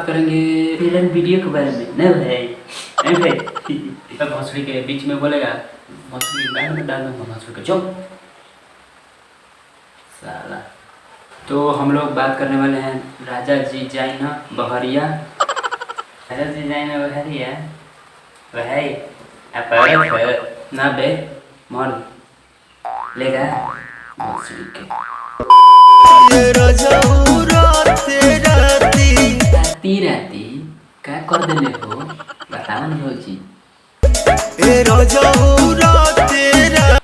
बात करेंगे film video के बारे में। नहीं भाई, नहीं भाई। तब भोसड़ी के बीच में बोलेगा, भोसड़ी बैग में डाल दूंगा भोसड़ी के चुप साला। तो हम लोग बात करने वाले हैं राजा जी जाए ना बहरिया। राजा जी जाए ना बहरिया भाई आप ना बे मर लेगा भोसड़ी के राती राती क्या कर देले हो बताओ ना भौजी।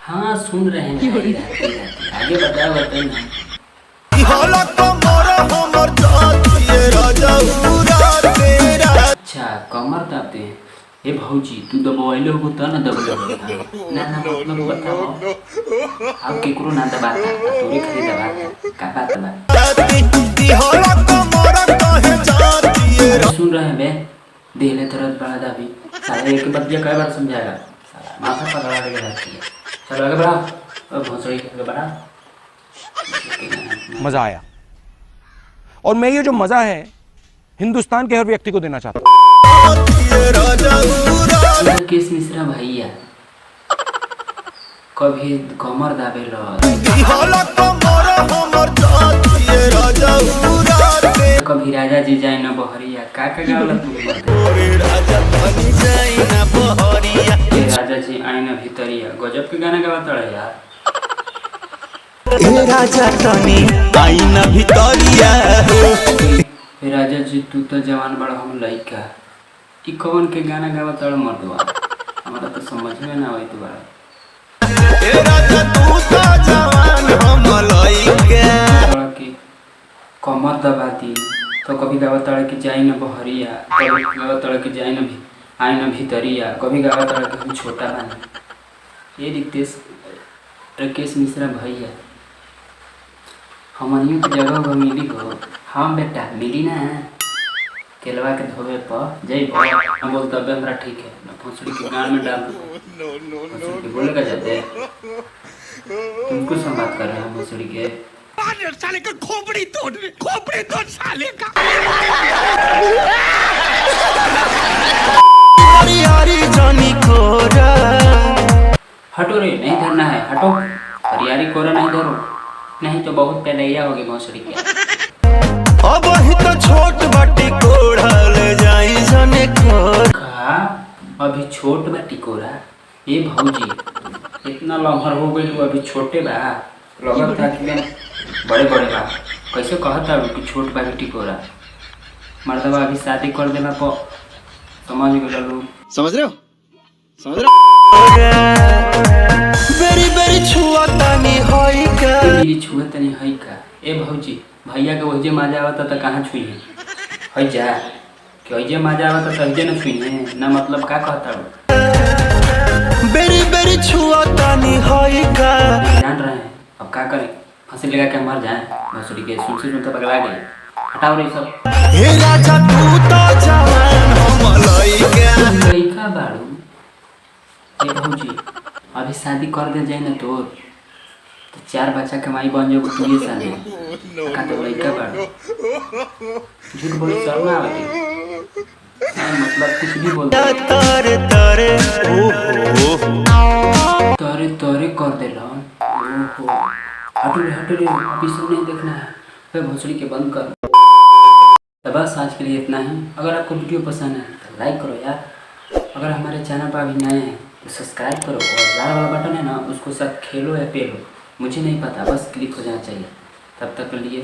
हाँ सुन रहे हैं भाई, राती राती आगे बताओ बताइए। अच्छा कमर दाबते हैं। ए भौजी तू दबाइले हो त ना दबले हो ना मतलब बताओ आप केकरो ना दबाता तोरे खाली दबाता का बात बा। सुन रहे हैं बे देहले तरत बड़ा दाबी साले एक बतिया कई बार समझाएगा साला माथा पकड़ा के रखती है। चलो आगे बढ़ा और भौसड़ी आगे बढ़ा। मजा आया और मैं ये जो मजा है हिंदुस्तान के हर व्यक्ति को देना चाहता हूँ। केस मिश्रा भैया कभी कमर दाबे कभी राजा जी जाए ना बहरिया का गावला तू राजा जी आए ना भीतरिया गजब के गाना गावत रहे यार। राजा तनी आई ना भीतरिया राजा जी तू तो जवान बड़ा हम लइका कि कौन के गाना गावत रहे मर्दवा हमारा तो समझ में ना आई तुम्हारा। कमर दबा दी तो कभी गावत रहे कि जाई ना बहरिया कभी गावत रहे कि जाई ना आई ना भीतरिया कभी गावत रहे कि हम छोटा बने। ये रितेश राकेश मिश्रा भैया हमनियों की जगह पर मिली हो। हाँ बेटा मिली ना केलवा के धोवे पर जय हम बोलते अब हमरा ठीक है ना भोसड़ी के गान में डाल भोसड़ी बोलेगा जाते तुमको सब बात कर रहे हैं भोसड़ी के साले का खोपड़ी तोड़ साले का। हटो रे नहीं धरना है हटो हरियारी कोरा नहीं धरो नहीं तो बहुत पहलैया होगी भोसड़ी के। अब ही तो छोट बाटी कोड़ा ले जाई जाने कहा अभी छोट बा टिकोरा। ये भौजी इतना लम्हर हो गई अभी छोटे बा लगत था कि बड़े बड़े बा कैसे कहता कि छोट बा टिकोरा मर्दबा अभी शादी कर देला पर समझ गए लोग। समझ रहे हो बेरी बेरी छुआ तनी होई का मेरी छुआ तनी हई का। ए भौजी भैया के वही मजा आवता तो कहाँ छुई है जा कि वही मजा आवता तो हजे न छुई है ना मतलब का कहता हो बेरी बेरी छुआ तनी होई का। जान रहे हैं अब क्या करें फांसी लगा के मर जाए भोसड़ी के सुन तो पगला गए हटाओ रे सब। हे राजा तू तो जवान हम लइका बाड़ू। ए भौजी अभी शादी कर दे जाए ना तो 4 बच्चा के माई बन जाओ तू ये साल का तो लइका बाड़ू झूठ बोल शर्म ना आवे मतलब कुछ भी बोल तारे तारे तोरे तोरे कर दे लन। ओहो हटो रे अभी सब नहीं देखना है फिर भोसड़ी के बंद कर। तो बस आज के लिए इतना ही। अगर आपको वीडियो पसंद है तो लाइक करो यार। अगर हमारे चैनल पर अभी नए हैं तो सब्सक्राइब करो और लाल वाला बटन है ना उसको साथ खेलो या पेलो मुझे नहीं पता बस क्लिक हो जाना चाहिए। तब तक के लिए